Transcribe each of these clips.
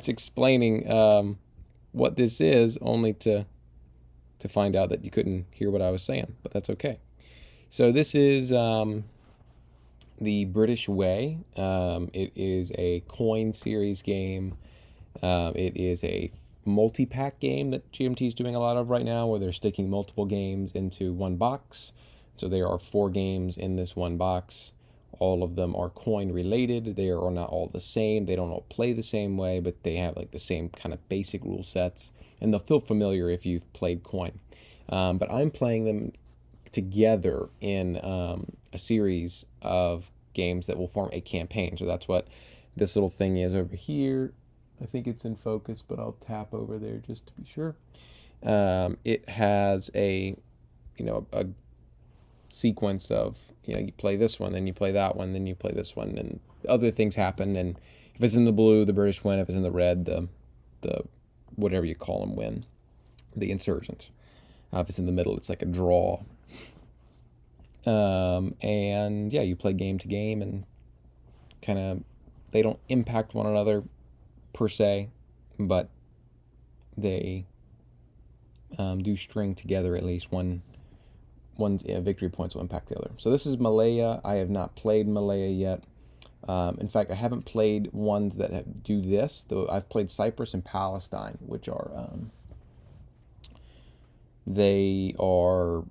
starts explaining what this is, only to find out that you couldn't hear what I was saying, but that's okay. So this is the British Way. It is a coin series game. It is a multi-pack game that GMT is doing a lot of right now, where they're sticking multiple games into one box. So there are 4 games in this one box. All of them are coin related. They are not all the same. They don't all play the same way, but they have like the same kind of basic rule sets, and they'll feel familiar if you've played coin. But I'm playing them together in a series of games that will form a campaign. So that's what this little thing is over here. I think it's in focus, but I'll tap over there just to be sure. It has a sequence of, you play this one, then you play that one, then you play this one, and other things happen. And if it's in the blue, the British win. If it's in the red, the whatever you call them win, the insurgents. If it's in the middle, it's like a draw. And yeah, you play game to game, and kind of they don't impact one another per se, but they do string together. At least one's victory points will impact the other. So this is Malaya. I have not played Malaya yet. In fact, I haven't played ones that do this, though. I've played Cyprus and Palestine, which are they are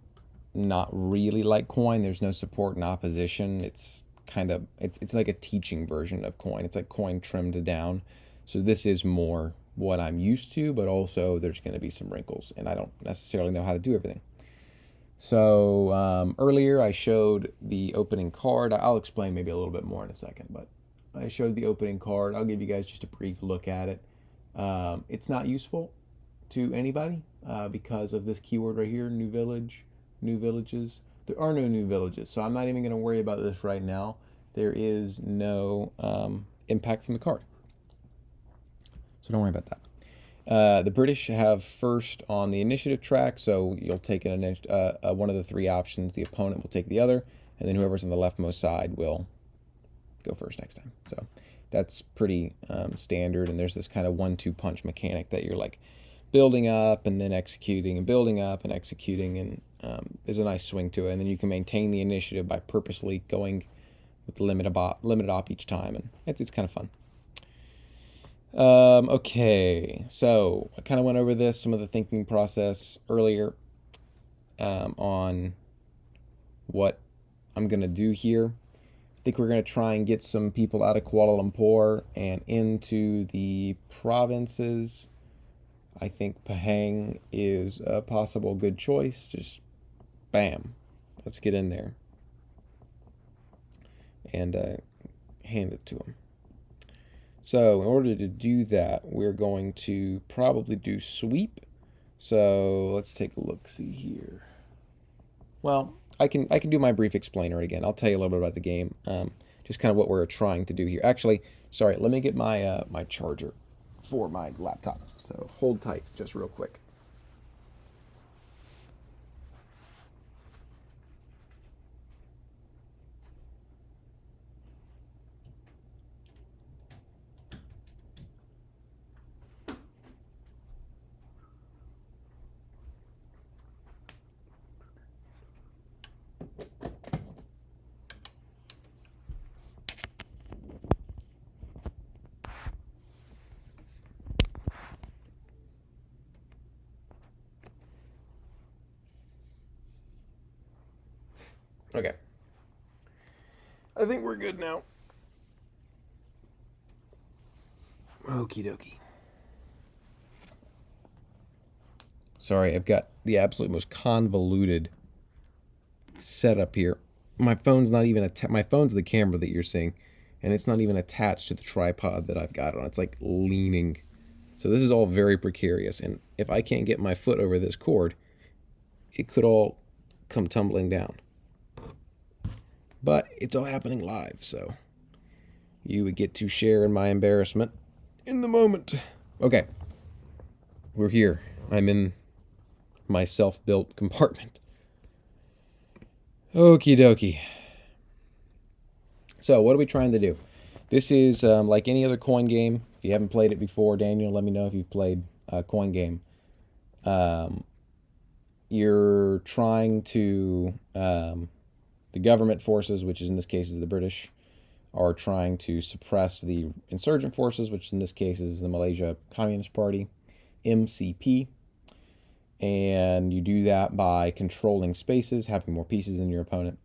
not really like coin. There's no support and opposition. It's kind of it's like a teaching version of coin. It's like coin trimmed down. So this is more what I'm used to, but also there's going to be some wrinkles, and I don't necessarily know how to do everything. So earlier I showed the opening card. I'll explain maybe a little bit more in a second, but I showed the opening card. I'll give you guys just a brief look at it. It's not useful to anybody because of this keyword right here, new village, new villages. There are no new villages, so I'm not even going to worry about this right now. There is no impact from the card, so don't worry about that. The British have first on the initiative track, so you'll take one of the 3 options. The opponent will take the other, and then whoever's on the leftmost side will go first next time. So that's pretty standard, and there's this kind of 1-2 punch mechanic that you're like building up and then executing, and building up and executing, and there's a nice swing to it. And then you can maintain the initiative by purposely going with limited op each time, and it's kind of fun. Okay, so I kind of went over this, some of the thinking process earlier on what I'm going to do here. I think we're going to try and get some people out of Kuala Lumpur and into the provinces. I think Pahang is a possible good choice. Just bam, let's get in there and hand it to them. So in order to do that, we're going to probably do sweep. So let's take a look, see here. Well, I can do my brief explainer again. I'll tell you a little bit about the game, just kind of what we're trying to do here. Actually, sorry, let me get my my charger for my laptop. So hold tight just real quick. Okay. I think we're good now. Okie dokie. Sorry, I've got the absolute most convoluted setup here. My phone's not even my phone's the camera that you're seeing, and it's not even attached to the tripod that I've got it on. It's like leaning. So this is all very precarious, and if I can't get my foot over this cord, it could all come tumbling down. But it's all happening live, so you would get to share in my embarrassment in the moment. Okay, we're here. I'm in my self-built compartment. Okie dokie. So what are we trying to do? This is like any other coin game. If you haven't played it before, Daniel, let me know if you've played a coin game. Um, you're trying to the government forces, which is in this case is the British, are trying to suppress the insurgent forces, which in this case is the Malaysia Communist Party, MCP. And you do that by controlling spaces, having more pieces than your opponent,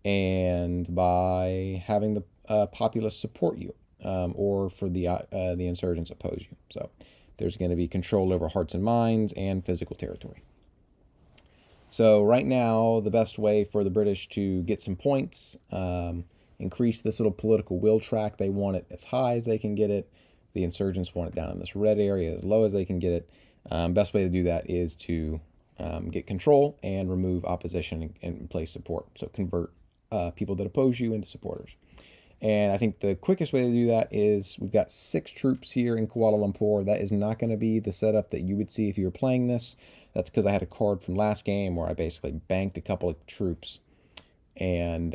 and by having the populace support you, or for the insurgents oppose you. So there's going to be control over hearts and minds and physical territory. So right now, the best way for the British to get some points, increase this little political will track. They want it as high as they can get it. The insurgents want it down in this red area as low as they can get it. Best way to do that is to get control and remove opposition and place support. So convert people that oppose you into supporters. And I think the quickest way to do that is we've got 6 troops here in Kuala Lumpur. That is not going to be the setup that you would see if you were playing this. That's because I had a card from last game where I basically banked a couple of troops and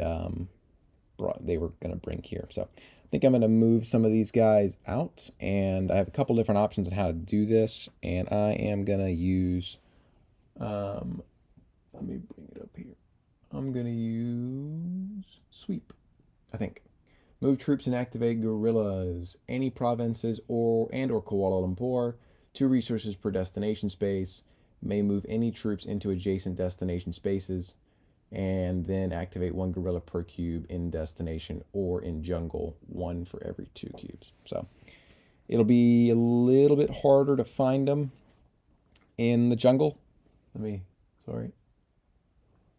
they were going to bring here. So I think I'm going to move some of these guys out, and I have a couple different options on how to do this, and I am going to use, let me bring it up here. I'm going to use sweep, I think. Move troops and activate guerrillas. Any provinces or Kuala Lumpur. 2 resources per destination space. May move any troops into adjacent destination spaces. And then activate 1 guerrilla per cube in destination or in jungle. 1 for every 2 cubes. So it'll be a little bit harder to find them in the jungle. It'll be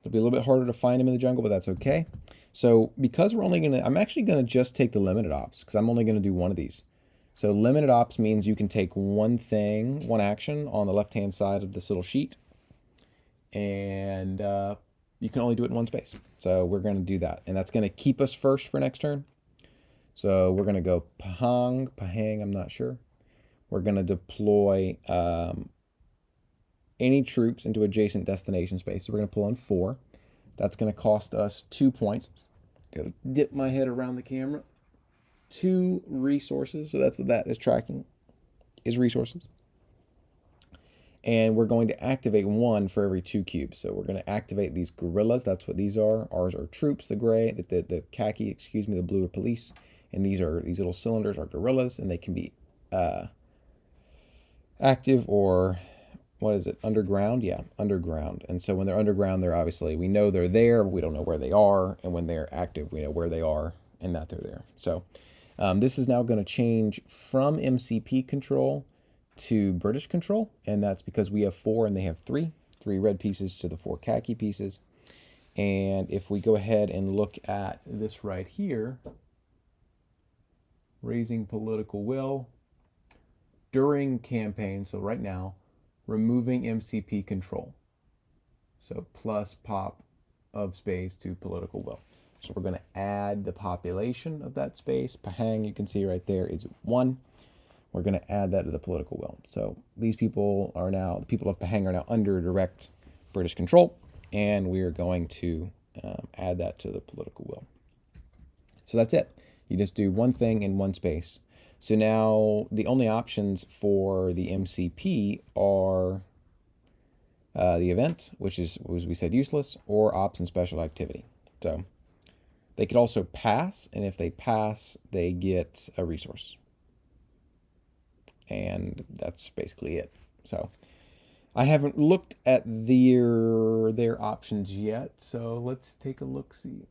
a little bit harder to find them in the jungle, but that's okay. So because I'm actually going to just take the limited ops because I'm only going to do one of these. So limited ops means you can take one action on the left-hand side of this little sheet, and you can only do it in one space. So we're going to do that, and that's going to keep us first for next turn. So we're going to go Pahang, I'm not sure. We're going to deploy any troops into adjacent destination space. So we're going to pull in 4. That's going to cost us 2 points. Got to dip my head around the camera. 2 resources. So that's what that is tracking, is resources. And we're going to activate 1 for every 2 cubes. So we're going to activate these guerrillas. That's what these are. Ours are troops, the gray, the khaki, the blue are police. And these little cylinders are guerrillas, and they can be active or what is it? Underground? Yeah, underground. And so when they're underground, they're obviously, we know they're there, but we don't know where they are. And when they're active, we know where they are and that they're there. So this is now going to change from MCP control to British control. And that's because we have 4 and they have 3. 3 red pieces to the 4 khaki pieces. And if we go ahead and look at this right here, raising political will during campaign. So right now, removing MCP control. So plus pop of space to political will. So we're going to add the population of that space. Pahang, you can see right there, is 1. We're going to add that to the political will. So these people are now, the people of Pahang are now under direct British control, and we are going to add that to the political will. So that's it. You just do one thing in one space. So now the only options for the MCP are the event, which is, as we said, useless, or ops and special activity. So they could also pass, and if they pass, they get a resource. And that's basically it. So I haven't looked at their options yet, so let's take a look-see.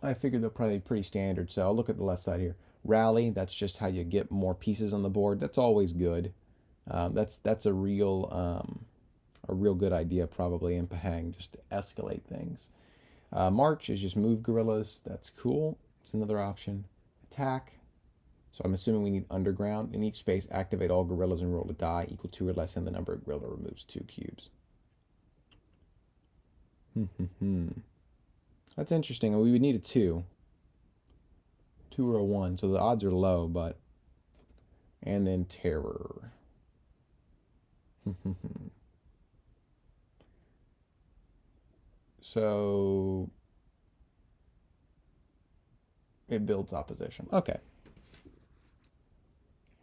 I figured they'll probably be pretty standard, so I'll look at the left side here. Rally, that's just how you get more pieces on the board. That's always good. That's a real good idea probably in Pahang, just to escalate things. March is just move guerrillas. That's cool. It's another option. Attack. So I'm assuming we need underground. In each space, activate all guerrillas and roll a die equal to or less than the number of guerrilla removes 2 cubes. That's interesting. We would need a 2. 2 or a 1. So the odds are low, but... And then terror. So... It builds opposition. Okay.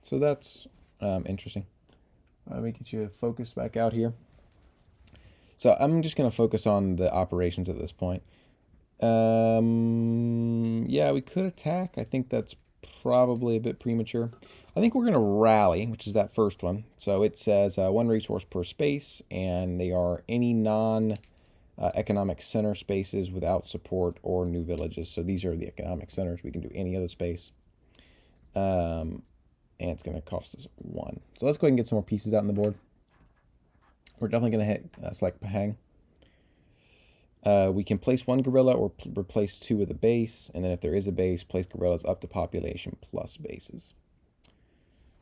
So that's interesting. Let me get you focused back out here. So I'm just going to focus on the operations at this point. Yeah, we could attack. I think that's probably a bit premature. I think we're going to rally, which is that first one. So it says one resource per space, and they are any non-economic center spaces without support or new villages. So these are the economic centers. We can do any other space. And it's going to cost us 1. So let's go ahead and get some more pieces out on the board. We're definitely going to hit select Pahang. We can place 1 gorilla or replace 2 with a base, and then if there is a base, place gorillas up to population plus bases.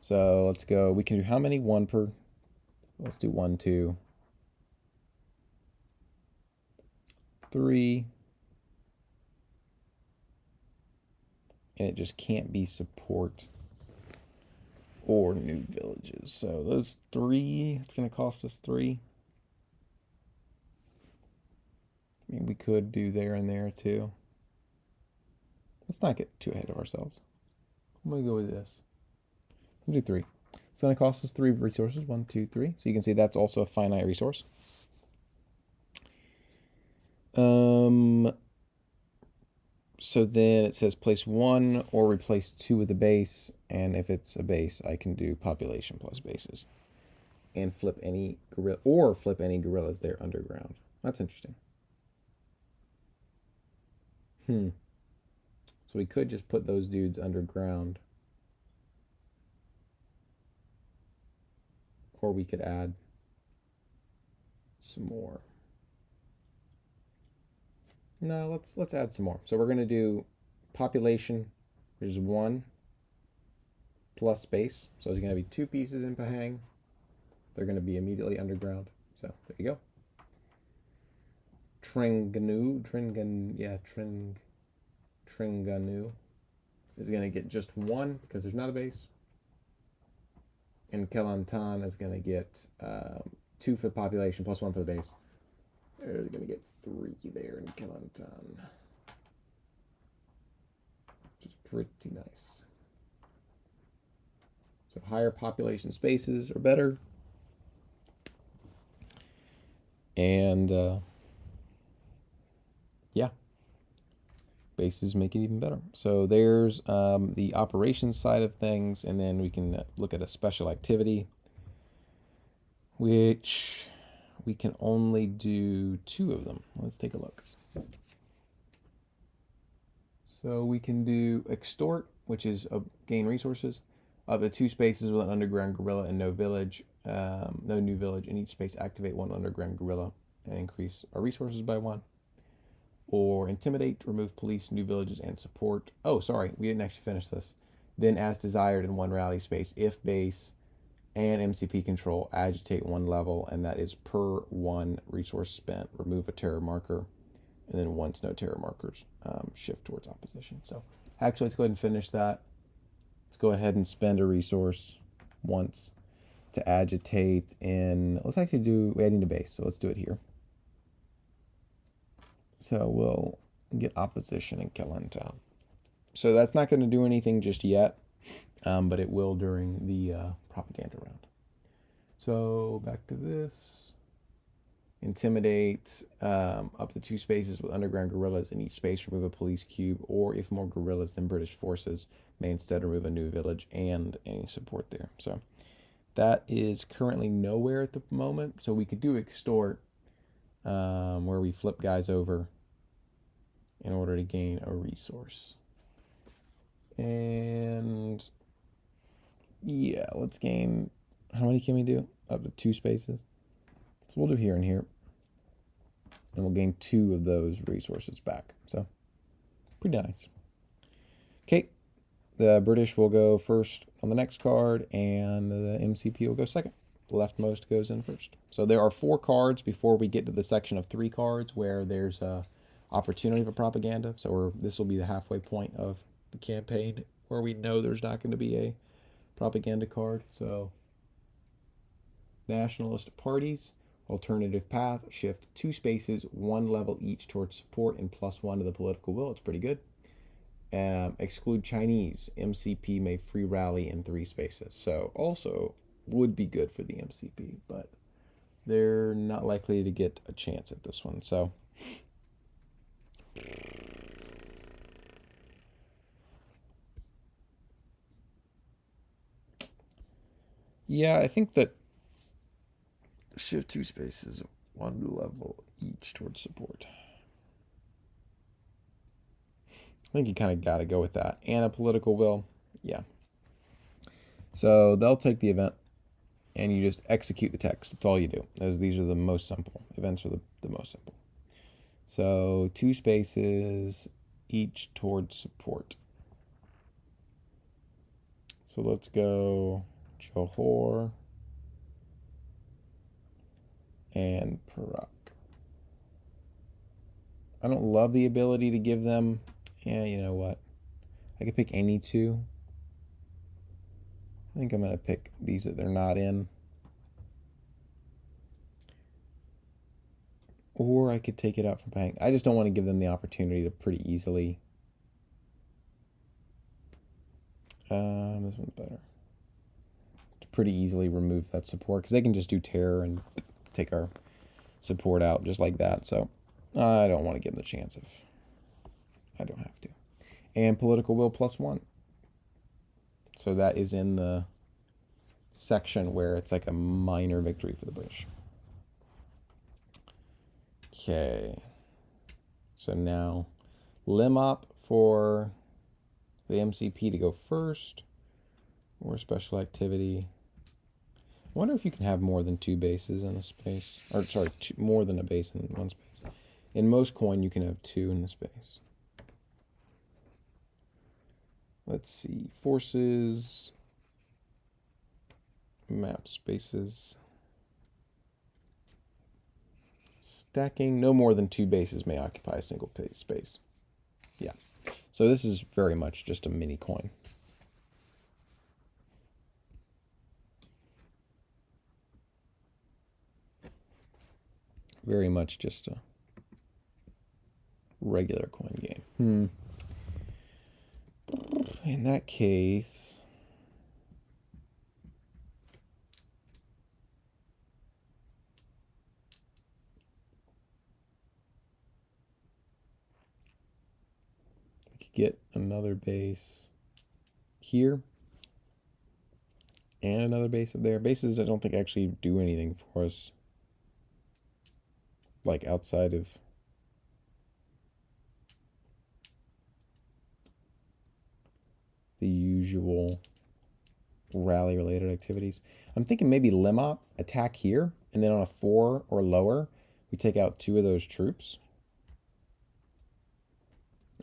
So let's go. We can do how many? 1 per. Let's do 1, 2, 3. And it just can't be support or new villages. So those 3, it's going to cost us 3. I mean, we could do there and there too. Let's not get too ahead of ourselves. I'm going to go with this. We'll do 3. It's going to cost us 3 resources. 1, 2, 3. So you can see that's also a finite resource. So then it says place 1 or replace 2 with a base. And if it's a base, I can do population plus bases. And flip any gorillas there underground. That's interesting. So we could just put those dudes underground. Or we could add some more. No, let's add some more. So we're going to do population, which is 1 plus space. So there's going to be 2 pieces in Pahang. They're going to be immediately underground. So there you go. Tringanu is going to get just 1 because there's not a base. And Kelantan is going to get 2 for the population plus 1 for the base. They're going to get 3 there in Kelantan, which is pretty nice. So higher population spaces are better. And yeah, bases make it even better. So there's the operations side of things, and then we can look at a special activity, which we can only do 2 of them. Let's take a look. So we can do extort, which is gain resources, up to 2 spaces with an underground gorilla and no village, no new village. In each space, activate 1 underground gorilla and increase our resources by 1. Or intimidate, remove police, new villages, and support. Oh, sorry, we didn't actually finish this. Then, as desired in 1 rally space, if base and MCP control, agitate 1 level, and that is per 1 resource spent. Remove a terror marker, and then once no terror markers, shift towards opposition. So actually, let's go ahead and finish that. Let's go ahead and spend a resource once to agitate in, let's actually do adding to base. So let's do it here. So we'll get opposition in Kelantan. So that's not going to do anything just yet, but it will during the propaganda round. So back to this. Intimidate up to 2 spaces with underground gorillas. In each space, remove a police cube, or if more gorillas than British forces, may instead remove a new village and any support there. So that is currently nowhere at the moment. So we could do extort, where we flip guys over in order to gain a resource. And yeah, let's gain, how many can we do? Up to 2 spaces. So we'll do here and here. And we'll gain 2 of those resources back. So pretty nice. Okay, the British will go first on the next card, and the MCP will go second. The leftmost goes in first. So there are 4 cards before we get to the section of 3 cards where there's a opportunity for propaganda. So this will be the halfway point of the campaign where we know there's not going to be a propaganda card. So nationalist parties, alternative path, shift 2 spaces, 1 level each towards support and +1 to the political will. It's pretty good. Exclude Chinese. MCP may free rally in 3 spaces. So also would be good for the MCP, but they're not likely to get a chance at this one. So yeah, I think that shift 2 spaces 1 level each towards support. I think you kind of got to go with that. And a political will. Yeah. So they'll take the event and you just execute the text. That's all you do. These are the most simple. Events are the most simple. So 2 spaces each towards support. So let's go Johor and Perak. I don't love the ability to give them, yeah, you know what? I could pick any 2. I think I'm going to pick these that they're not in. Or I could take it out from Pang. I just don't want to give them the opportunity to pretty easily. This one's better. To pretty easily remove that support, because they can just do terror and take our support out just like that. So I don't want to give them the chance if I don't have to. And political will +1. So that is in the section where it's like a minor victory for the British. Okay. So now Limop for the MCP to go first, or special activity. I wonder if you can have more than 2 bases in a space. Or, sorry, more than a base in one space. In most coin, you can have 2 in the space. Let's see. Forces. Map spaces. Stacking. No more than 2 bases may occupy a single space. Yeah. So this is very much just a mini coin. Very much just a regular coin game. In that case, we could get another base here and another base up there. Bases I don't think actually do anything for us, like outside of the usual rally related activities. I'm thinking maybe Limop, attack here, and then on a 4 or lower, we take out 2 of those troops.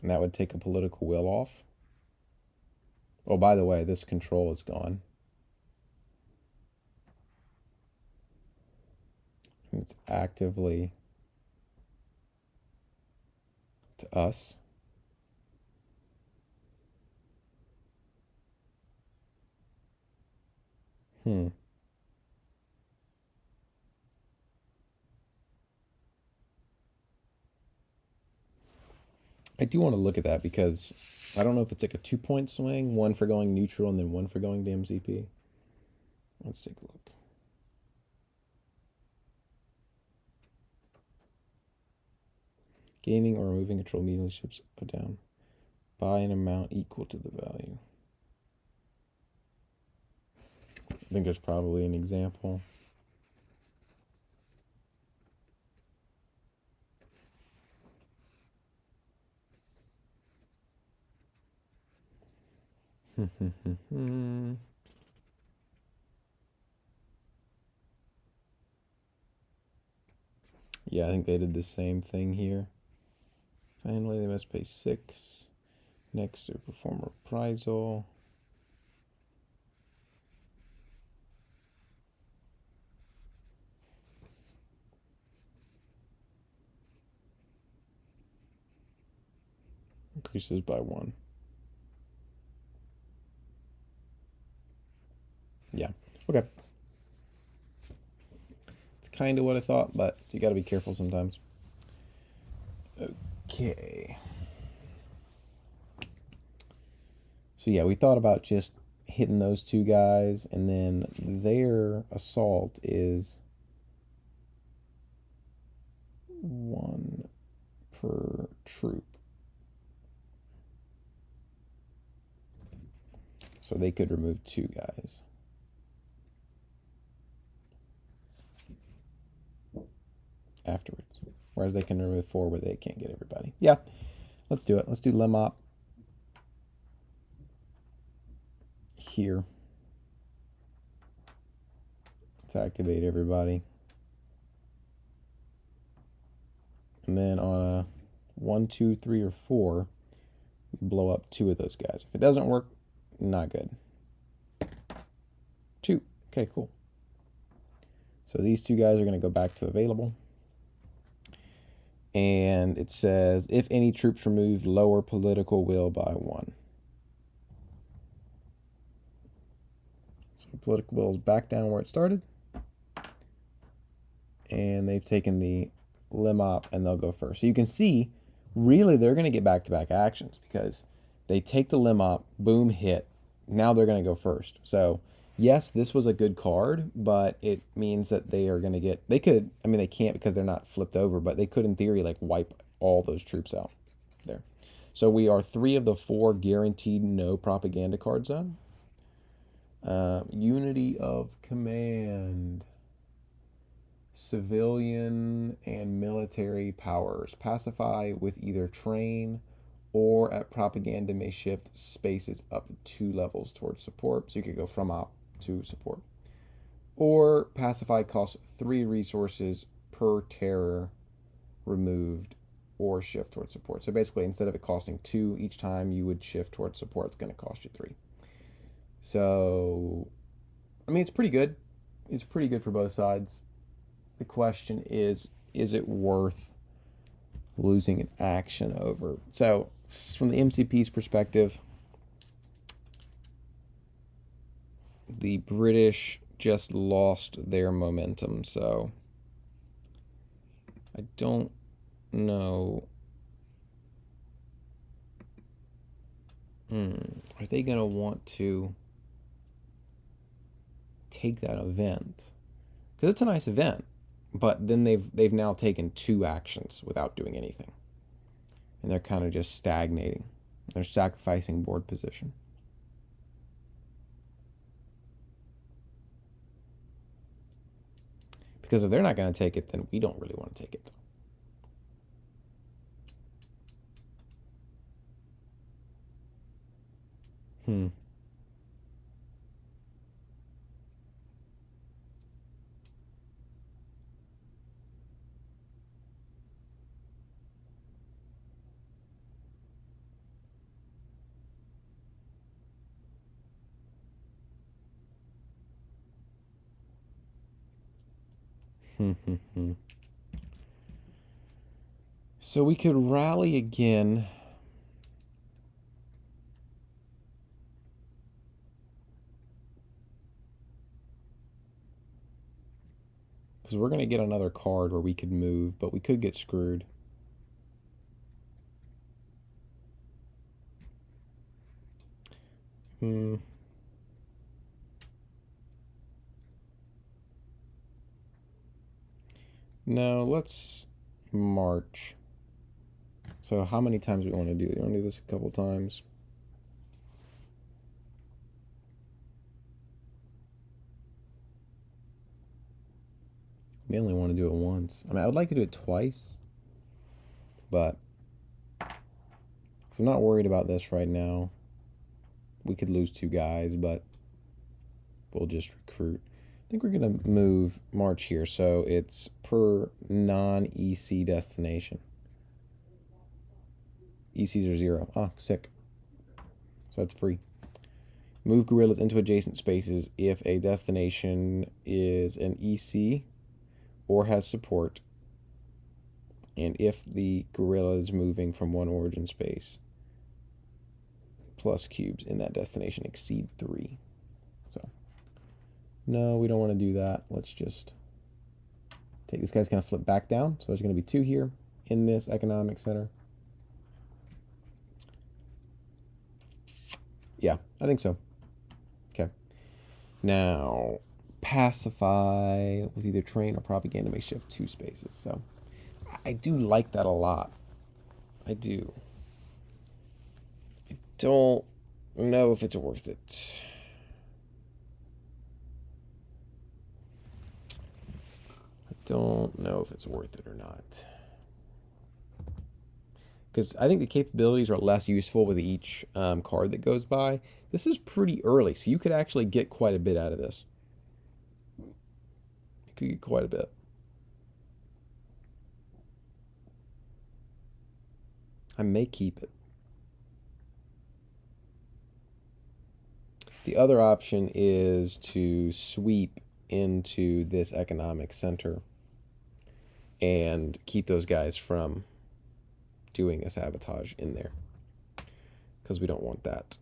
And that would take a political will off. Oh, by the way, this control is gone. And it's actively to us. I do want to look at that because I don't know if it's like a 2-point swing, 1 for going neutral and then 1 for going to MCP. Let's take a look. Gaining or removing control immediately ships down by an amount equal to the value. I think there's probably an example. Yeah, I think they did the same thing here. Finally, they must pay 6. Next, they perform reprisal. Increases by 1. Yeah, okay. It's kind of what I thought, but you got to be careful sometimes. Okay. So yeah, we thought about just hitting those two guys, and then their assault is 1 per troop. So they could remove 2 guys. Afterwards. Whereas they can remove 4 where they can't get everybody. Yeah, let's do it. Let's do Lemop here. Let's activate everybody. And then on a 1, 2, 3, or 4, we blow up 2 of those guys. If it doesn't work, not good. 2. Okay, cool. So these 2 guys are going to go back to available. And it says, if any troops removed, lower political will by 1. So political will is back down where it started. And they've taken the Lemop, and they'll go first. So you can see, really, they're going to get back-to-back actions because they take the Lemop, boom, hit. Now they're going to go first. So yes, this was a good card, but it means that they are going to get, they could, I mean, they can't because they're not flipped over, but they could, in theory, like wipe all those troops out there. So we are 3 of the 4 guaranteed no propaganda cards on. Unity of command. Civilian and military powers. Pacify with either train or at propaganda may shift spaces up 2 levels towards support. So you could go from op to support. Or pacify costs 3 resources per terror removed or shift towards support. So basically, instead of it costing 2 each time you would shift towards support, it's going to cost you 3. So, I mean, it's pretty good. It's pretty good for both sides. The question is it worth losing an action over? So, from the MCP's perspective, the British just lost their momentum, so I don't know. Are they going to want to take that event? Because it's a nice event. But then they've now taken 2 actions without doing anything. And they're kind of just stagnating. They're sacrificing board position. Because if they're not going to take it, then we don't really want to take it. So we could rally again. Because we're going to get another card where we could move, but we could get screwed. No, let's march. So how many times do we want to do? We want to do this a couple times. We only want to do it once. I mean, I would like to do it twice, but I'm not worried about this right now. We could lose 2 guys, but we'll just recruit. I think we're going to move march here, so it's per non-EC destination. ECs are 0. Oh, sick. So that's free. Move guerrillas into adjacent spaces if a destination is an EC or has support, and if the guerrilla is moving from one origin space plus cubes in that destination exceed 3. So, no, we don't want to do that. Let's just take this guy's going to flip back down. So there's going to be 2 here in this economic center. Yeah, I think so. Okay. Now, pacify with either train or propaganda may shift 2 spaces. So I do like that a lot. I do. I don't know if it's worth it. I don't know if it's worth it or not. Because I think the capabilities are less useful with each card that goes by. This is pretty early, so you could actually get quite a bit out of this. You could get quite a bit. I may keep it. The other option is to sweep into this economic center and keep those guys from doing a sabotage in there because we don't want that.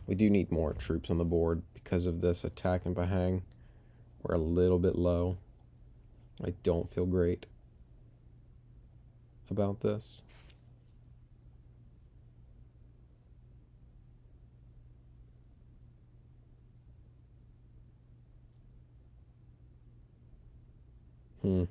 We do need more troops on the board because of this attack and Bahang. We're a little bit low. I don't feel great about this. Hmm.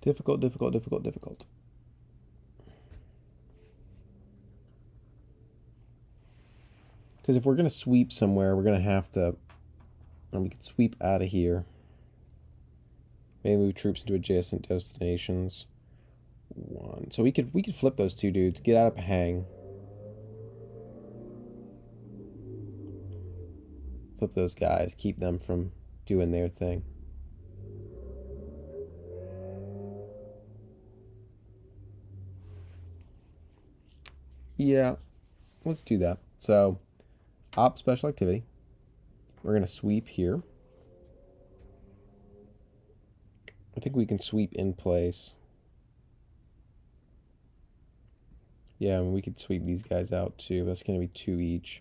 Difficult, difficult, difficult, difficult. Because if we're going to sweep somewhere, we're going to have to... And we could sweep out of here. Maybe move troops into adjacent destinations. One. So we could flip those two dudes, get out of Pahang. Flip those guys, keep them from doing their thing. Yeah, let's do that. So, op special activity. We're going to sweep here. I think we can sweep in place. Yeah, and we could sweep these guys out too. That's going to be 2 each.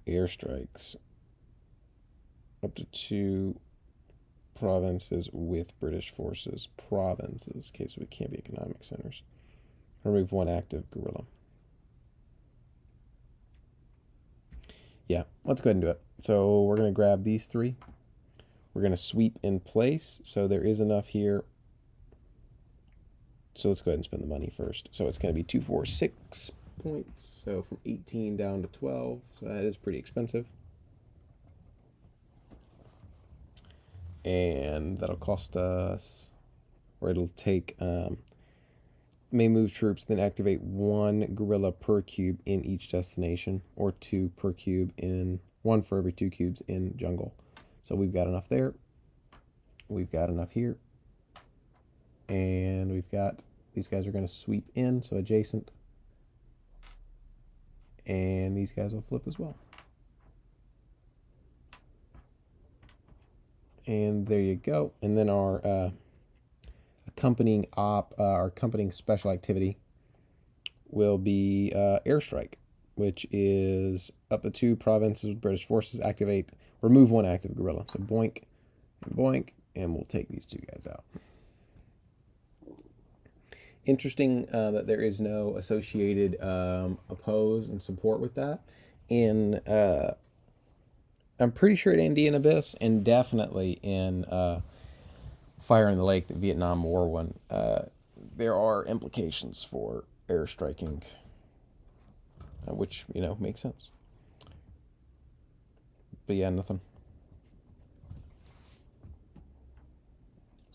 Airstrikes. Up to 2 provinces with British forces. Provinces. Okay, so we can't be economic centers. Remove 1 active guerrilla. Yeah, let's go ahead and do it. So we're going to grab these 3. We're going to sweep in place. So there is enough here. So let's go ahead and spend the money first. So it's going to be 2, 4, 6 points. So from 18 down to 12. So that is pretty expensive. And that'll cost us, or it'll take, may move troops, then activate 1 guerrilla per cube in each destination, or 2 per cube in, 1 for every 2 cubes in jungle. So we've got enough there. We've got enough here. And we've got, these guys are going to sweep in, so adjacent. And these guys will flip as well. And there you go. And then our accompanying our accompanying special activity will be airstrike, which is up to 2 provinces with British forces. Activate, remove 1 active guerrilla. So boink and boink, and we'll take these 2 guys out. Interesting that there is no associated oppose and support with that. In I'm pretty sure at Andean Abyss, and definitely in Fire in the Lake, the Vietnam War one, there are implications for airstriking, which, you know, makes sense. But yeah, nothing.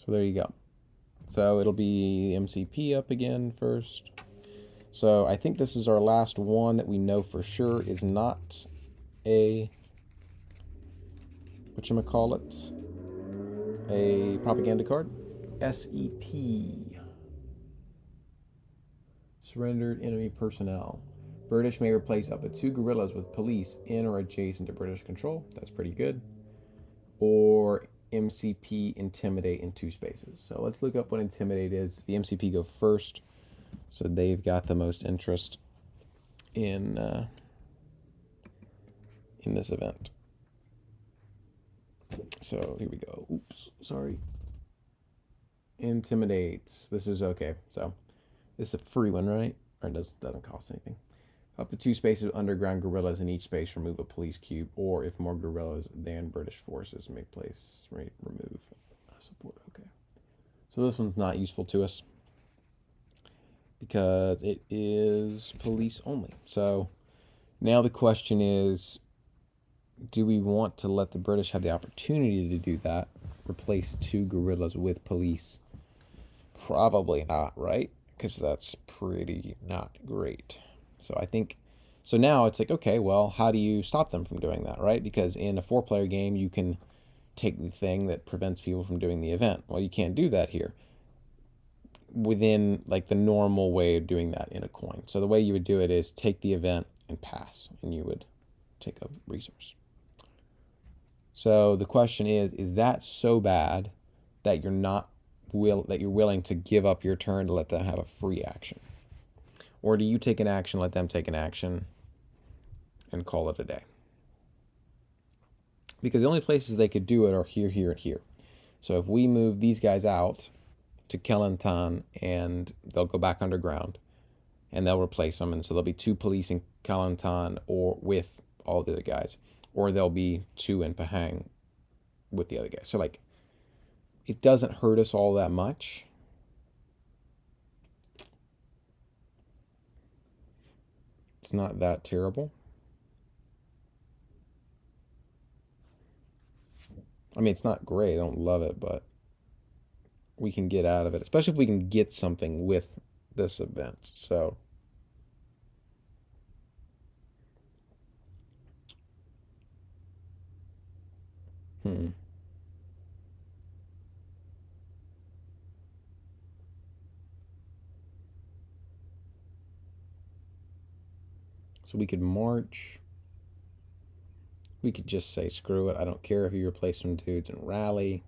So there you go. So it'll be MCP up again first. So I think this is our last one that we know for sure is not a, whatchamacallit, a propaganda card. SEP. Surrendered enemy personnel. British may replace up to 2 guerrillas with police in or adjacent to British control. That's pretty good. or MCP intimidate in 2 spaces. So let's look up what intimidate is. The MCP go first, so they've got the most interest in this event. So here we go. Oops, sorry. Intimidate. This is okay. So this is a free one, right? Or it doesn't cost anything. Up to 2 spaces of underground guerrillas in each space, remove a police cube, or if more guerrillas than British forces make place, remove support. Okay. So this one's not useful to us because it is police only. So now the question is, do we want to let the British have the opportunity to do that? Replace 2 guerrillas with police? Probably not, right? Because that's pretty not great. So I think, so now it's like, okay, well, how do you stop them from doing that, right? Because in a 4-player game, you can take the thing that prevents people from doing the event. Well, you can't do that here within like the normal way of doing that in a coin. So the way you would do it is take the event and pass, and you would take a resource. So the question is that so bad that you're willing to give up your turn to let them have a free action? Or do you take an action, let them take an action, and call it a day? Because the only places they could do it are here, here, and here. So if we move these guys out to Kelantan, and they'll go back underground, and they'll replace them, and so there'll be 2 police in Kelantan or with all the other guys, or there'll be 2 in Pahang with the other guys. So like, it doesn't hurt us all that much. It's not that terrible. I mean, it's not great. I don't love it, but we can get out of it, especially if we can get something with this event. So So we could march. We could just say, screw it. I don't care if you replace some dudes and rally.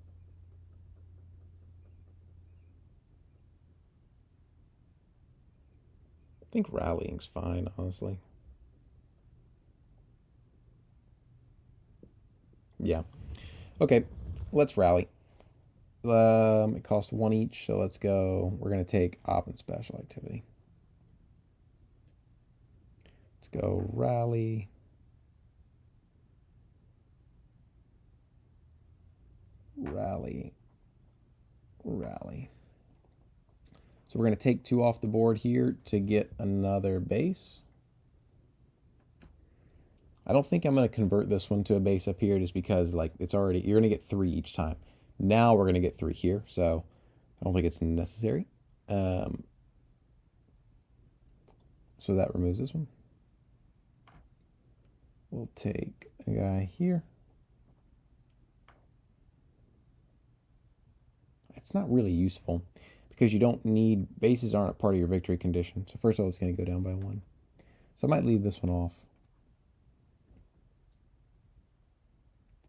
I think rallying's fine, honestly. Yeah. Okay, let's rally. It costs 1 each, so let's go. We're going to take op and special activity. Let's go rally. Rally. Rally. So we're going to take 2 off the board here to get another base. I don't think I'm going to convert this one to a base up here just because like it's already, you're going to get 3 each time. Now we're going to get 3 here, so I don't think it's necessary. So that removes this one. We'll take a guy here. It's not really useful because you don't need, bases aren't a part of your victory condition. So first of all, it's going to go down by 1. So I might leave this one off.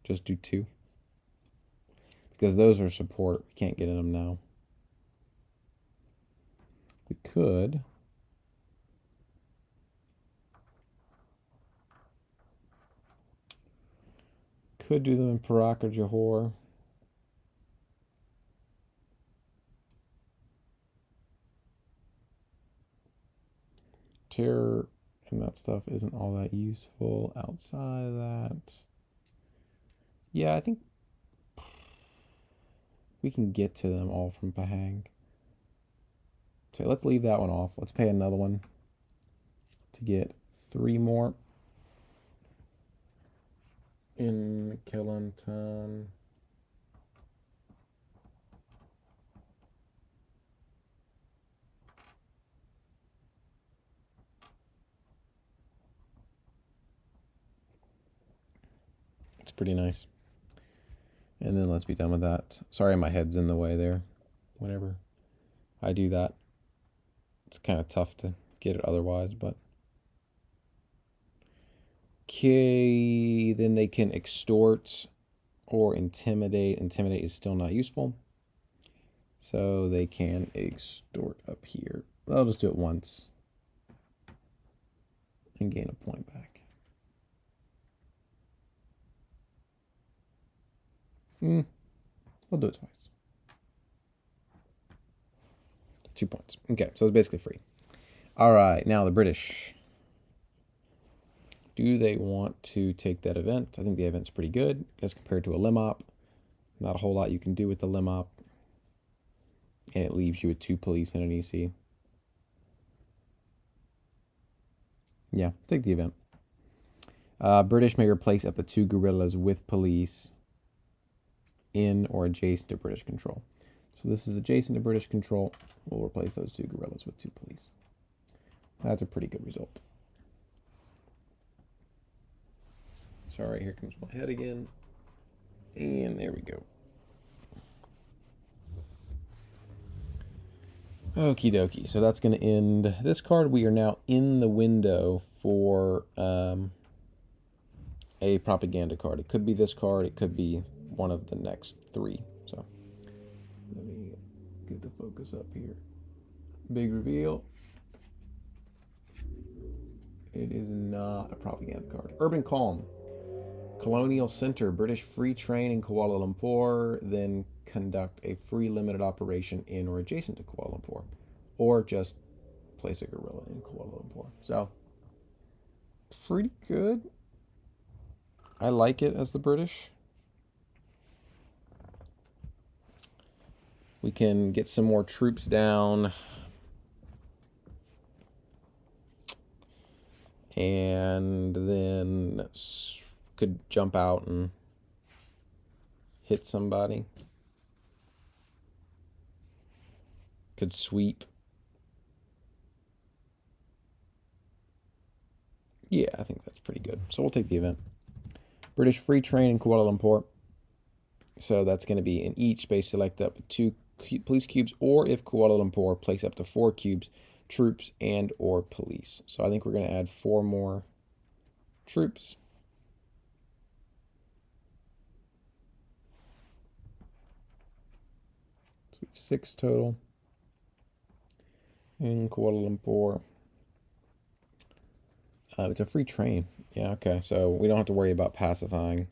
Just do 2. Because those are support. We can't get in them now. We could do them in Perak or Johor. Terror and that stuff isn't all that useful outside of that. Yeah, I think we can get to them all from Pahang. So let's leave that one off. Let's pay another one to get 3 more in Kelantan. It's pretty nice. And then let's be done with that. Sorry, my head's in the way there. Whenever I do that, it's kind of tough to get it otherwise, but. Okay, then they can extort or intimidate. Intimidate is still not useful. So they can extort up here. I'll just do it once and gain a point back. We'll do it twice. 2 points. Okay, so it's basically free. All right, now the British. Do they want to take that event? I think the event's pretty good as compared to a lim op. Not a whole lot you can do with the lim op. And it leaves you with 2 police and an EC. Yeah, take the event. British may replace up to 2 guerrillas with police in or adjacent to British control. So this is adjacent to British control. We'll replace those 2 guerrillas with 2 police. That's a pretty good result. Sorry, here comes my head again. And there we go. Okie dokie. So that's going to end this card. We are now in the window for a propaganda card. It could be this card. It could be one of the next 3. So let me get the focus up here. Big reveal. It is not a propaganda card. Urban Calm. Colonial Center, British Free Train in Kuala Lumpur, then conduct a free limited operation in or adjacent to Kuala Lumpur, or just place a guerrilla in Kuala Lumpur. So, pretty good. I like it as the British. We can get some more troops down. And then could jump out and hit somebody. Could sweep. Yeah, I think that's pretty good. So we'll take the event. British Free Train in Kuala Lumpur. So that's going to be in each space select up to 2 police cubes, or if Kuala Lumpur, place up to 4 cubes, troops and or police. So I think we're going to add 4 more troops. So we have 6 total in Kuala Lumpur. It's a free train. Yeah, okay. So we don't have to worry about pacifying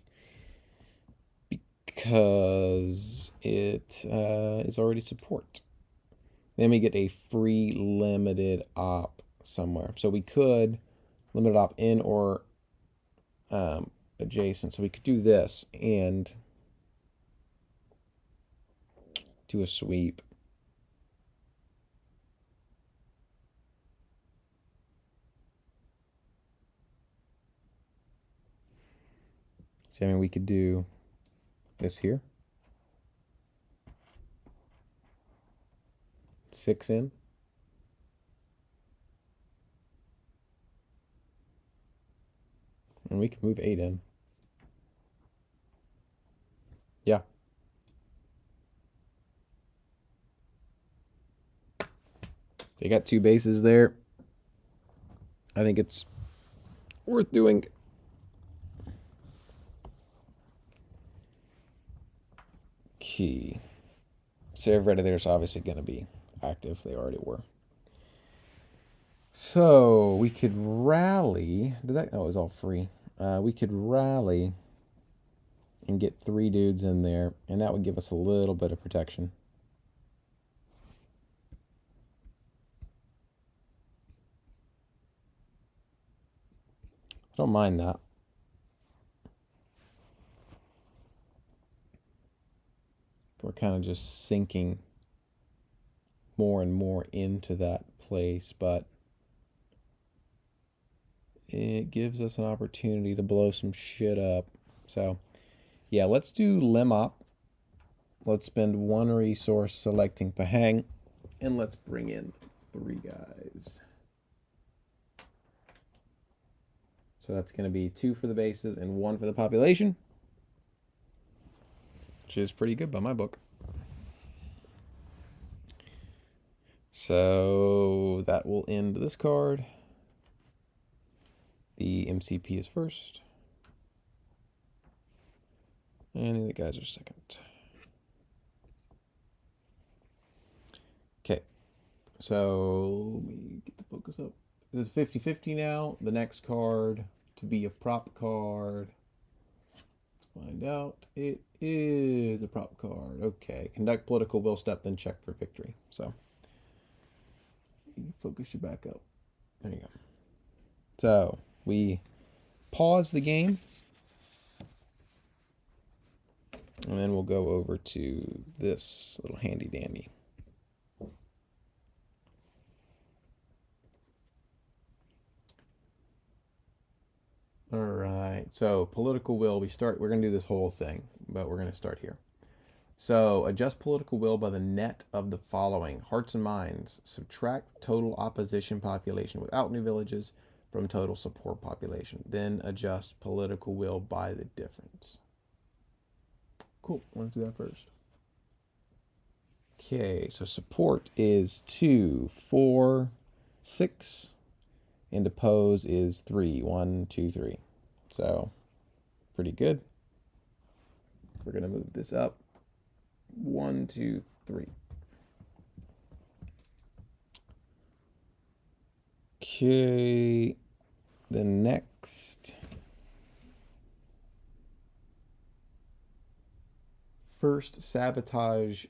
because it is already support. Then we get a free limited op somewhere. So we could limited op in or adjacent. So we could do this and do a sweep. See, I mean, we could do this here. 6 in. And we can move 8 in. Yeah. They got 2 bases there. I think it's worth doing. Key. So everybody there's obviously going to be active. They already were. So we could rally. Did that? Oh, it was all free. We could rally and get 3 dudes in there, and that would give us a little bit of protection. I don't mind that. We're kind of just sinking more and more into that place, but it gives us an opportunity to blow some shit up. So, yeah, let's do lim op. Let's spend 1 resource selecting Pahang, and let's bring in 3 guys. So that's going to be 2 for the bases and 1 for the population, which is pretty good by my book. So that will end this card. The MCP is first. And the guys are second. Okay, so let me get the focus up. This is 50-50 now. The next card to be a prop card. Let's find out. It is a prop card. Okay, conduct political will step, then check for victory. So, you focus you back up. There you go. So, we pause the game. And then we'll go over to this little handy dandy. All right, so political will, we're going to do this whole thing, but we're going to start here. So adjust political will by the net of the following. Hearts and minds. Subtract total opposition population without new villages from total support population. Then adjust political will by the difference. Cool, let's do that first. Okay, so support is 2, 4, 6. And oppose is 3. 1, 2, 3. So, pretty good. We're going to move this up. 1, 2, 3. Okay. The next. First, sabotage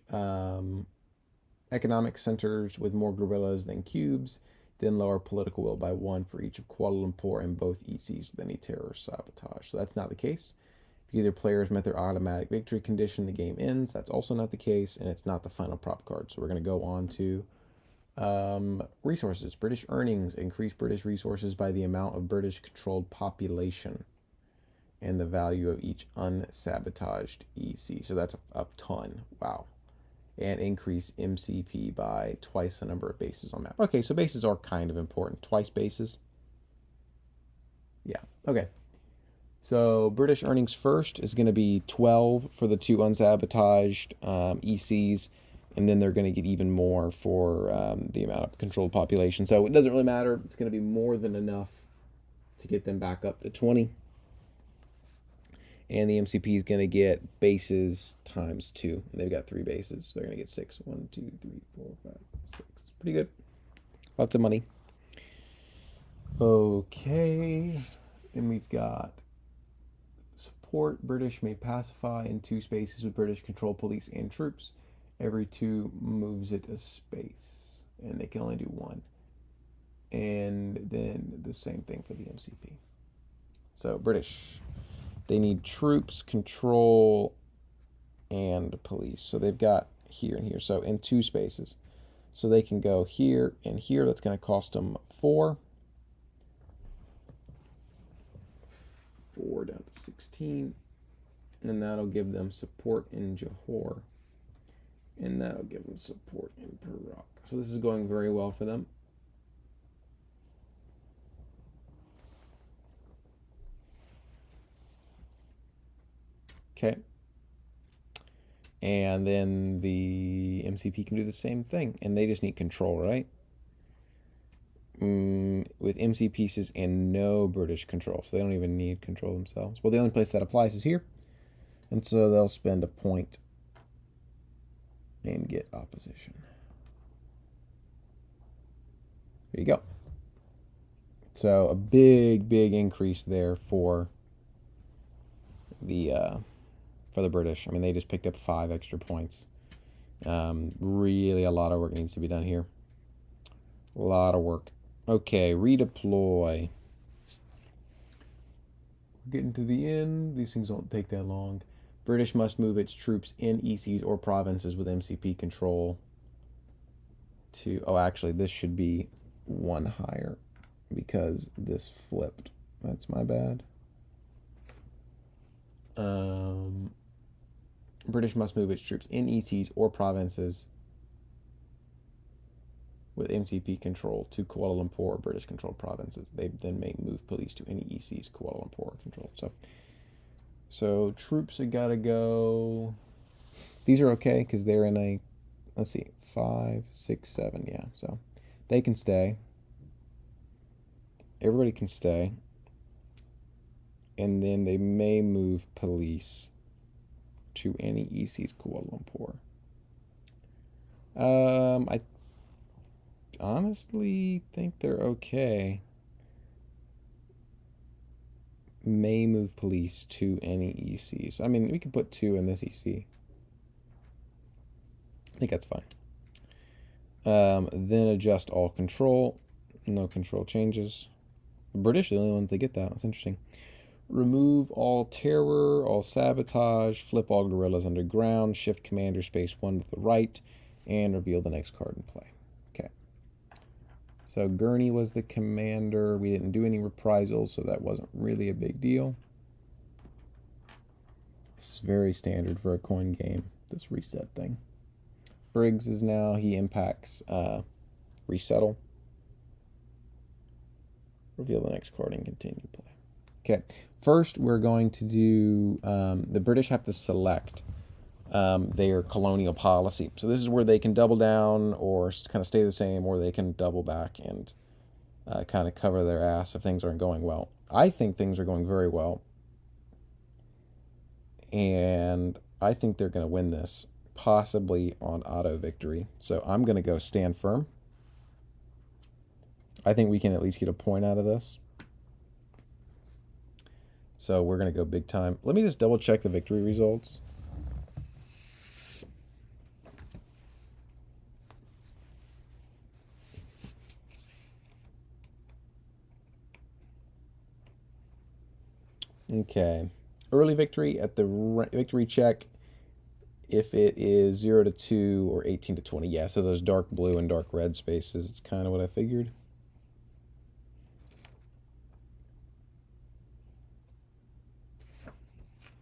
economic centers with more guerrillas than cubes. Then lower political will by 1 for each of Kuala Lumpur and both ECs with any terror sabotage. So that's not the case. If either players met their automatic victory condition, the game ends. That's also not the case, and it's not the final prop card. So we're going to go on to resources. British earnings. Increase British resources by the amount of British-controlled population and the value of each unsabotaged EC. So that's a ton. Wow. And increase MCP by twice the number of bases on map. Okay, so bases are kind of important. Twice bases. Yeah, okay. So British earnings first is going to be 12 for the 2 unsabotaged ECs, and then they're going to get even more for the amount of controlled population. So it doesn't really matter. It's going to be more than enough to get them back up to 20. And the MCP is going to get bases times 2. And they've got 3 bases. So they're going to get 6. 1, 2, 3, 4, 5, 6. Pretty good. Lots of money. Okay. Then we've got support. British may pacify in 2 spaces with British control police and troops. Every 2 moves it a space. And they can only do 1. And then the same thing for the MCP. So British. They need troops, control, and police. So they've got here and here. So in 2 spaces. So they can go here and here. That's going to cost them 4. 4 down to 16. And that'll give them support in Johor. And that'll give them support in Perak. So this is going very well for them. Okay. And then the MCP can do the same thing. And they just need control, right? With MC pieces and no British control. So they don't even need control themselves. Well, the only place that applies is here. And so they'll spend a point and get opposition. There you go. So a big, big increase there for the British. I mean, they just picked up 5 extra points. Really a lot of work needs to be done here. A lot of work. Okay, redeploy. We're getting to the end. These things don't take that long. British must move its troops in ECs or provinces with MCP control to... Oh, actually, this should be 1 higher because this flipped. That's my bad. British must move its troops in ECs or provinces with MCP control to Kuala Lumpur or British controlled provinces. They then may move police to any ECs Kuala Lumpur controlled. So troops have got to go. These are okay because they're in a, let's see, 5, 6, 7. Yeah, so they can stay. Everybody can stay. And then they may move police to any EC's Kuala Lumpur. I honestly think they're okay. May move police to any ECs. I mean, we could put 2 in this EC. I think that's fine. Then adjust all control. No control changes. The British are the only ones that get that. That's interesting. Remove all terror, all sabotage, flip all guerrillas underground, shift commander space 1 to the right, and reveal the next card in play. Okay. So Gurney was the commander. We didn't do any reprisals, so that wasn't really a big deal. This is very standard for a coin game, this reset thing. Briggs is now, he impacts resettle. Reveal the next card and continue play. Okay, first we're going to do, the British have to select their colonial policy. So this is where they can double down or kind of stay the same, or they can double back and kind of cover their ass if things aren't going well. I think things are going very well, and I think they're going to win this, possibly on auto victory. So I'm going to go stand firm. I think we can at least get a point out of this. So we're going to go big time. Let me just double check the victory results. Okay. Early victory at the victory check. If it is 0 to 2 or 18 to 20. Yeah, so those dark blue and dark red spaces, it's kind of what I figured.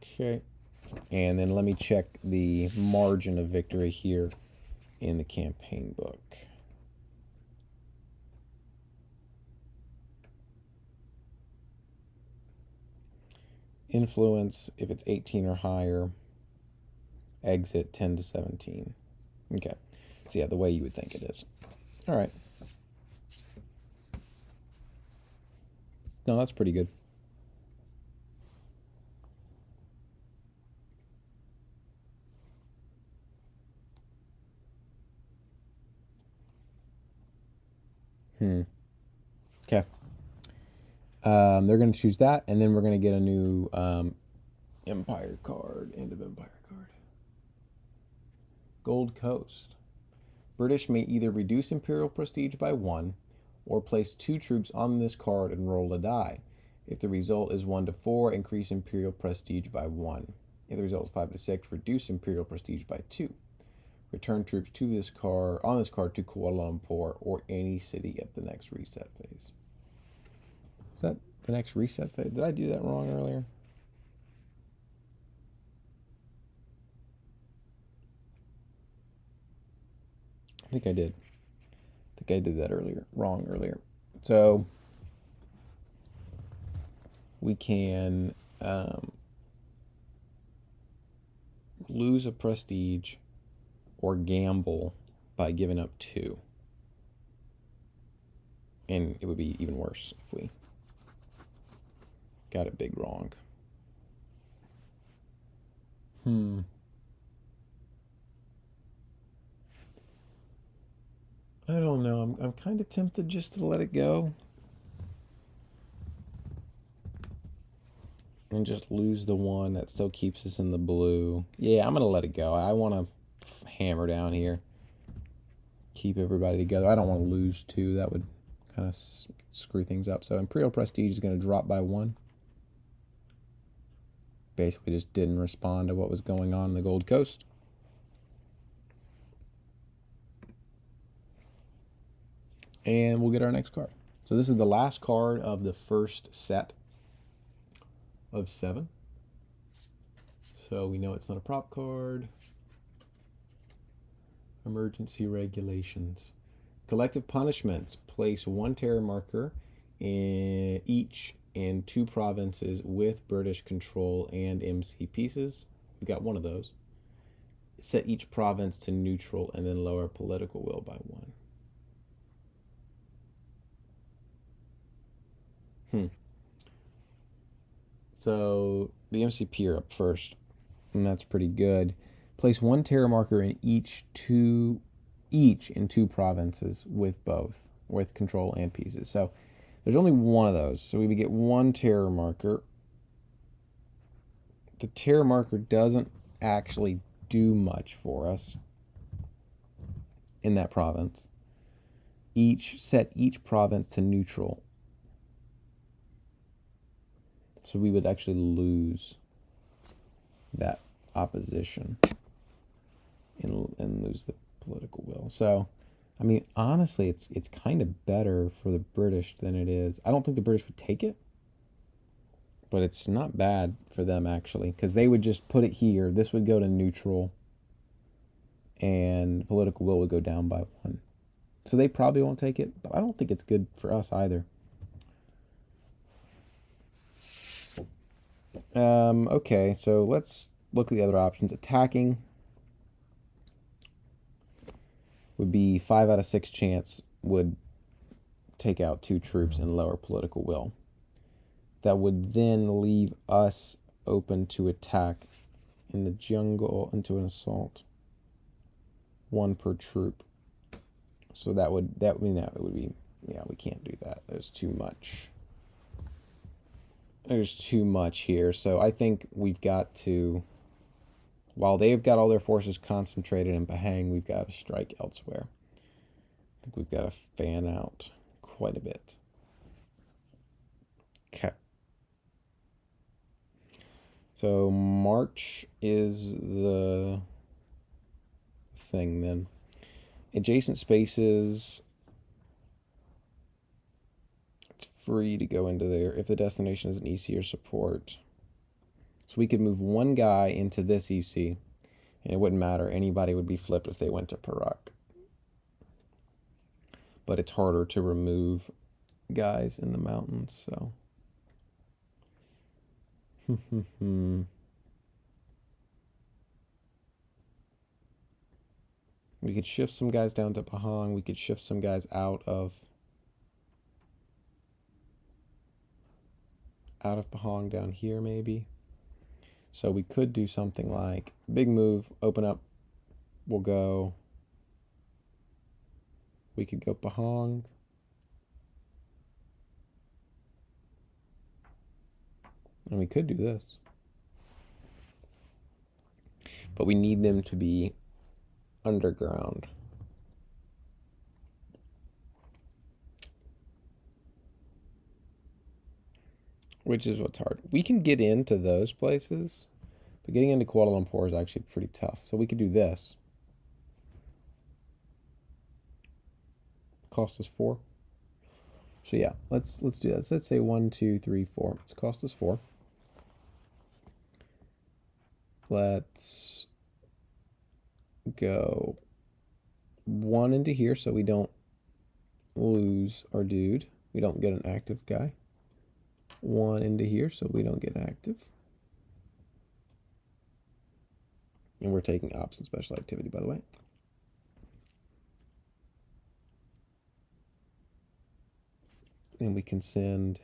Okay. And then let me check the margin of victory here in the campaign book. Influence, if it's 18 or higher. Exit 10 to 17. Okay. So yeah, the way you would think it is. All right. No, that's pretty good. Okay. They're going to choose that, and then we're going to get a new Empire card, End of Empire card. Gold Coast. British may either reduce Imperial prestige by 1 or place 2 troops on this card and roll a die. If the result is 1 to 4, increase Imperial prestige by 1. If the result is 5 to 6, reduce Imperial prestige by 2. Return troops to this card on this card to Kuala Lumpur or any city at the next reset phase. Is that the next reset phase? Did I do that wrong earlier? I think I did. I think I did that wrong earlier. So we can lose a prestige or gamble by giving up 2. And it would be even worse if we got it big wrong. I don't know. I'm kind of tempted just to let it go and just lose the 1 that still keeps us in the blue. Yeah, I'm going to let it go. I want to hammer down here. Keep everybody together. I don't want to lose 2. That would kind of screw things up. So Imperial Prestige is going to drop by 1. Basically just didn't respond to what was going on in the Gold Coast. And we'll get our next card. So this is the last card of the first set of 7. So we know it's not a prop card. Emergency regulations. Collective punishments. Place 1 terror marker in each in 2 provinces with British control and MC pieces. We've got 1 of those. Set each province to neutral and then lower political will by 1. So the MCP are up first. and that's pretty good. Place one terror marker in each in two provinces with both, with control and pieces. So there's only one of those. So we would get one terror marker. The terror marker doesn't actually do much for us in that province. Set each province to neutral. So we would actually lose that opposition and lose the political will. So, I mean, honestly, it's kind of better for the British than it is. I don't think the British would take it, but it's not bad for them actually, because they would just put it here. This would go to neutral, and political will would go down by one. So they probably won't take it, but I don't think it's good for us either. Okay, so let's look at the other options. Attacking would be 5 out of 6 chance would take out 2 troops and lower political will. That would then leave us open to attack in the jungle into an assault. 1 per troop. So that would mean that it would be, yeah, we can't do that. There's too much. There's too much here. So I think we've got to, while they've got all their forces concentrated in Pahang, we've got to strike elsewhere. I think we've got to fan out quite a bit. Okay. So March is the thing then. Adjacent spaces, it's free to go into there if the destination is an EC or support. So we could move one guy into this EC, and it wouldn't matter. Anybody would be flipped if they went to Perak. But it's harder to remove guys in the mountains, so. We could shift some guys down to Pahang. We could shift some guys out of Pahang down here maybe. So we could do something like big move, open up, we'll go. We could go Pahang. And we could do this. But we need them to be underground. Which is what's hard. We can get into those places, but getting into Kuala Lumpur is actually pretty tough. So we could do this. Cost us 4. So yeah, let's do that. Let's say 1, 2, 3, 4. It's cost us 4. Let's go 1 into here so we don't lose our dude. We don't get an active guy. 1 into here so we don't get active. And we're taking ops and special activity, by the way. And we can send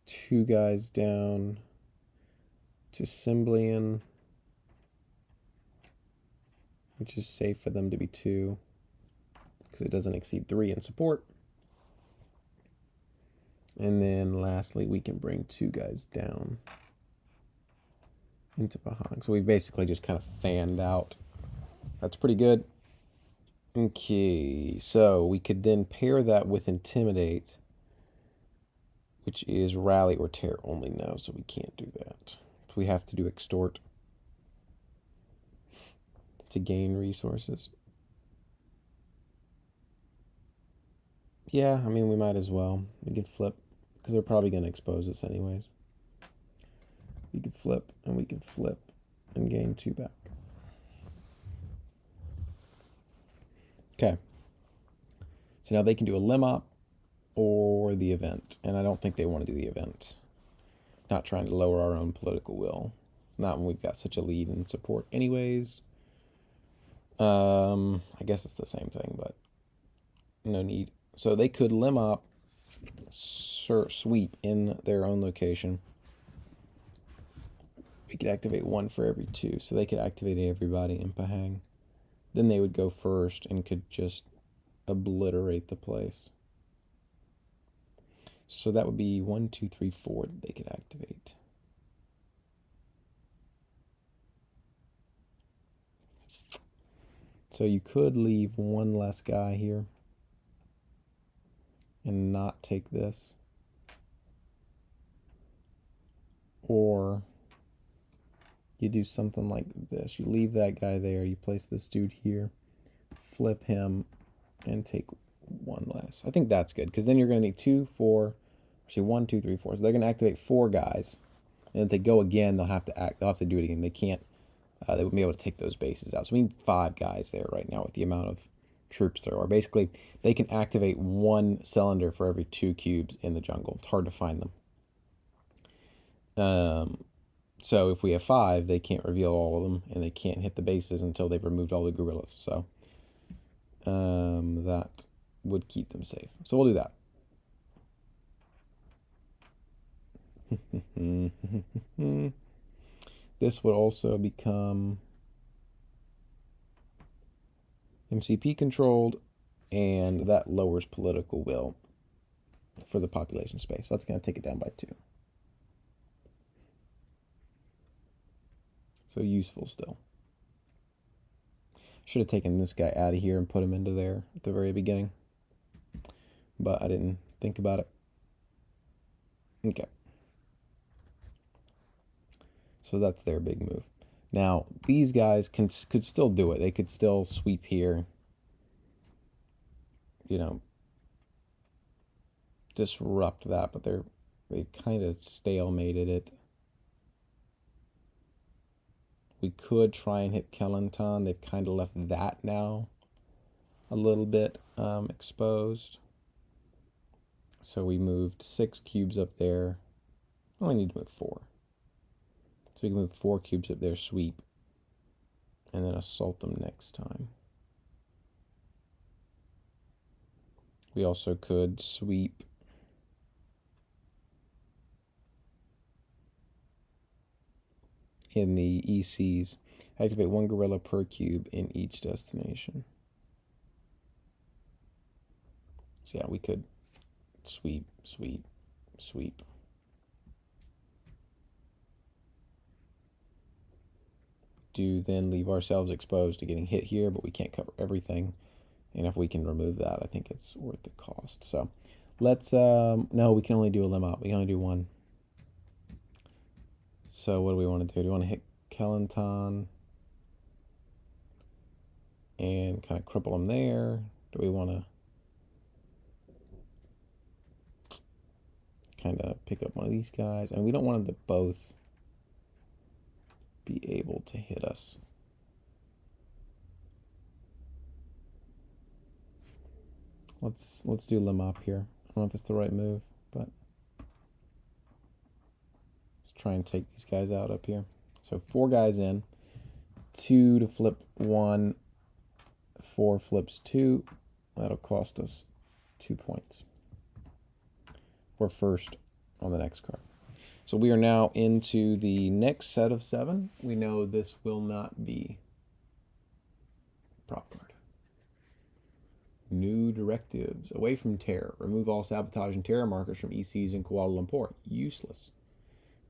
2 guys down to Simblian, which is safe for them to be 2 because it doesn't exceed 3 in support. And then lastly, we can bring 2 guys down into Pahang. So we've basically just kind of fanned out. That's pretty good. Okay, so we could then pair that with Intimidate, which is Rally or Tear only now, so we can't do that. So we have to do Extort to gain resources. Yeah, I mean, we might as well. We can flip, because they're probably going to expose us anyways. We could flip, and we could flip and gain 2 back. Okay. So now they can do a lim op or the event, and I don't think they want to do the event. Not trying to lower our own political will. Not when we've got such a lead in support anyways. I guess it's the same thing, but no need. So they could lim op, sweep in their own location. we could activate one for every two, so they could activate everybody in Pahang. Then they would go first and could just obliterate the place. So that would be 1, 2, 3, 4 that they could activate. So you could leave one less guy here and not take this. Or you do something like this. You leave that guy there, you place this dude here, flip him, and take one less. I think that's good, because then you're going to need 2, 4, actually 1, 2, 3, 4. So they're going to activate 4 guys. And if they go again, they'll have to do it again. They can't, they wouldn't be able to take those bases out. So we need 5 guys there right now with the amount of troops there are. Basically, they can activate 1 cylinder for every 2 cubes in the jungle. It's hard to find them. So if we have 5, they can't reveal all of them, and they can't hit the bases until they've removed all the gorillas. So that would keep them safe. So we'll do that. This would also become MCP controlled, and that lowers political will for the population space. So that's going to take it down by 2. So useful still. Should have taken this guy out of here and put him into there at the very beginning, but I didn't think about it. Okay. So that's their big move. Now, these guys could still do it. They could still sweep here, you know, disrupt that, but they've kind of stalemated it. We could try and hit Kelantan. They've kind of left that now a little bit exposed. So we moved 6 cubes up there. We only need to move 4. So we can move 4 cubes up there, sweep, and then assault them next time. We also could sweep in the ECs. Activate 1 gorilla per cube in each destination. So yeah, we could sweep, sweep, sweep. Do then leave ourselves exposed to getting hit here, but we can't cover everything. And if we can remove that, I think it's worth the cost. So let's, no, we can only do a lemma. We can only do 1. So what do we want to do? Do we want to hit Kelantan and kind of cripple them there? Do we want to kind of pick up one of these guys? And we don't want them to both be able to hit us. Let's do Lemop here. I don't know if it's the right move, but let's try and take these guys out up here. So 4 guys in, 2 to flip 1, 4 flips 2. That'll cost us 2 points. We're first on the next card. So we are now into the next set of 7. We know this will not be prop card. New directives. Away from terror. Remove all sabotage and terror markers from ECs in Kuala Lumpur. Useless.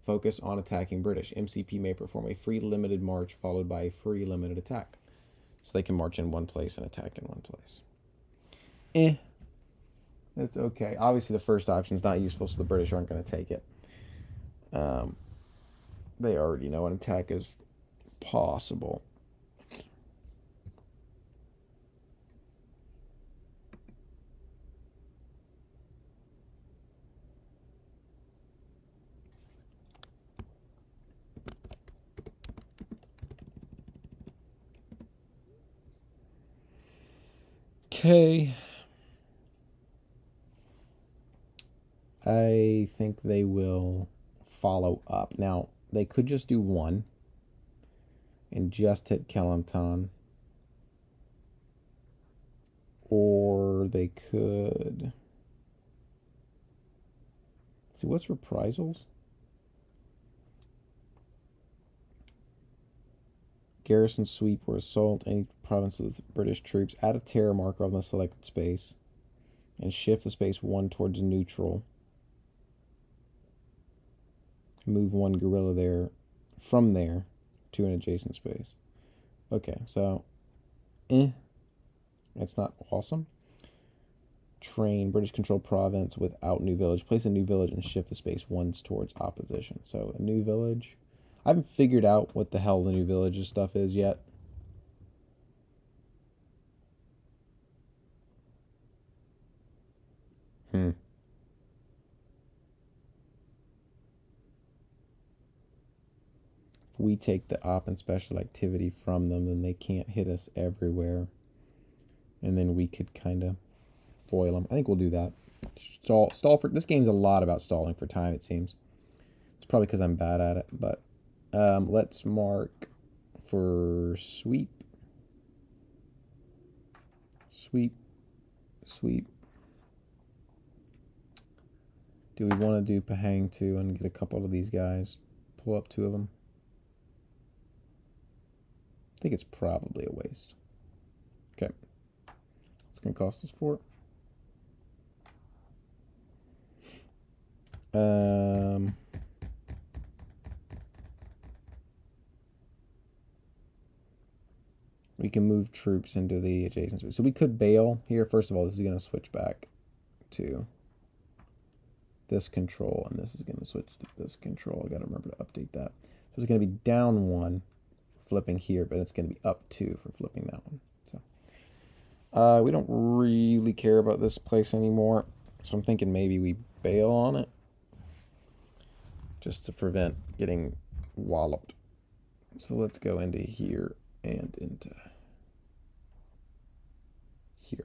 Focus on attacking British. MCP may perform a free limited march followed by a free limited attack. So they can march in one place and attack in one place. That's okay. Obviously the first option is not useful, so the British aren't going to take it. They already know an attack is possible. Okay. I think they will follow up. Now, they could just do 1 and just hit Kelantan. Or they could... See, what's reprisals? Garrison sweep or assault any province with British troops. Add a terror marker on the selected space. And shift the space 1 towards neutral. Move 1 guerrilla there, from there, to an adjacent space. Okay, so, that's not awesome. Train British controlled province without new village. Place a new village and shift the space 1 towards opposition. So, a new village. I haven't figured out what the hell the new villages stuff is yet. If we take the op and special activity from them, then they can't hit us everywhere. And then we could kind of foil them. I think we'll do that. Stall for... This game's a lot about stalling for time, it seems. It's probably because I'm bad at it, but... let's mark for sweep. Sweep. Do we want to do Pahang too and get a couple of these guys? Pull up 2 of them. I think it's probably a waste. Okay. It's going to cost us 4. We can move troops into the adjacent space. So we could bail here. First of all, this is going to switch back to this control, and this is going to switch to this control. I got to remember to update that. So it's going to be down 1 for flipping here, but it's going to be up 2 for flipping that one. So we don't really care about this place anymore. So I'm thinking maybe we bail on it just to prevent getting walloped. So let's go into here and into here.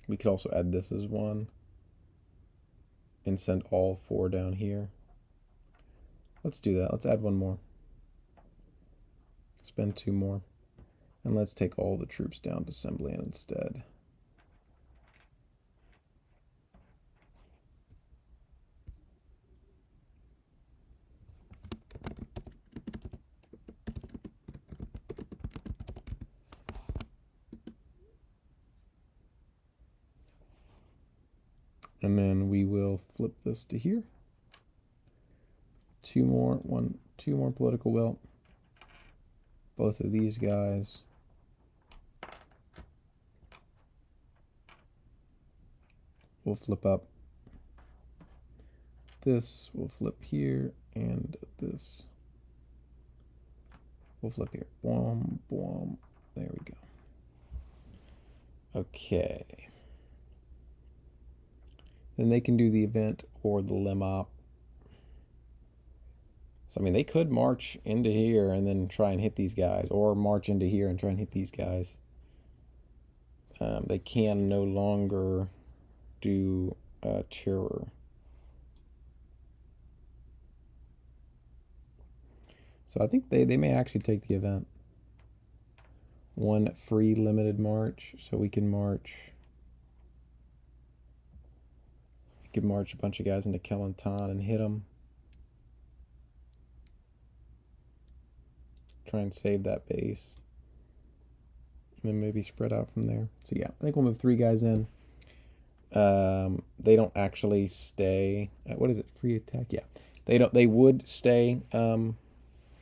We could also add this as 1 and send all 4 down here. Let's do that. Let's add 1 more. Spend 2 more. And let's take all the troops down to Semblian instead. And then we will flip this to here. 2 more political will. Both of these guys. We'll flip up. This will flip here, and this will flip here. Boom, boom. There we go. Okay. Then they can do the event or the lim op. So, I mean, they could march into here and then try and hit these guys, or march into here and try and hit these guys. They can no longer do terror. So I think they may actually take the event. 1 free limited march, so we can march. We could march a bunch of guys into Kelantan and hit them. Try and save that base. And then maybe spread out from there. So yeah, I think we'll move 3 guys in. They don't actually stay. What is it? Free attack? Yeah. They would stay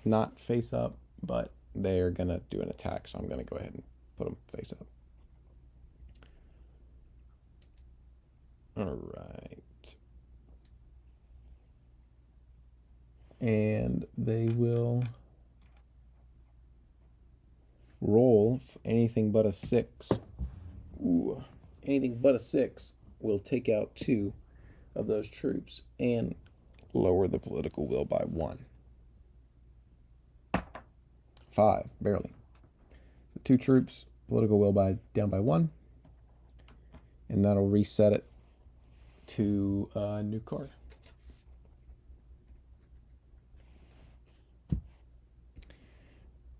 not face up, but they're gonna do an attack, so I'm gonna go ahead and put them face up. All right. And they will roll anything but a 6. Ooh, anything but a 6 will take out 2 of those troops and lower the political will by 1. 5, barely. So 2 troops, political will down by 1, and that'll reset it to a new card.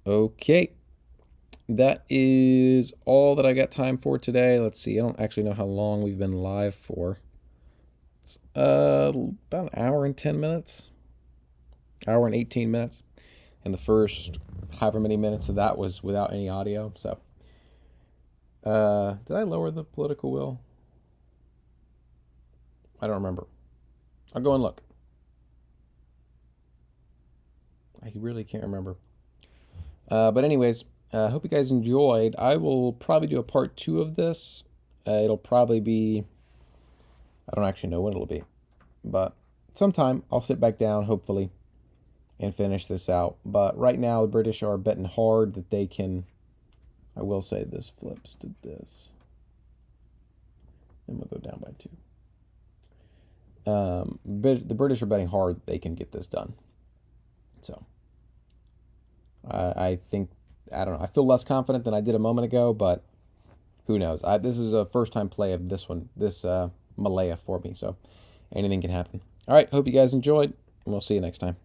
Okay. That is all that I got time for today. Let's see. I don't actually know how long we've been live for. It's about an hour and 10 minutes. hour and 18 minutes. And the first however many minutes of that was without any audio. So, did I lower the political will? I don't remember. I'll go and look. I really can't remember. But anyways, I hope you guys enjoyed. I will probably do a part 2 of this. It'll probably be, I don't actually know when it'll be, but sometime I'll sit back down, hopefully, and finish this out. But right now, the British are betting hard that they can. I will say this flips to this. And we'll go down by 2. But the British are betting hard that they can get this done. So I think, I don't know. I feel less confident than I did a moment ago, but who knows? This is a first time play of this one, this Malaya for me. So anything can happen. All right. Hope you guys enjoyed, and we'll see you next time.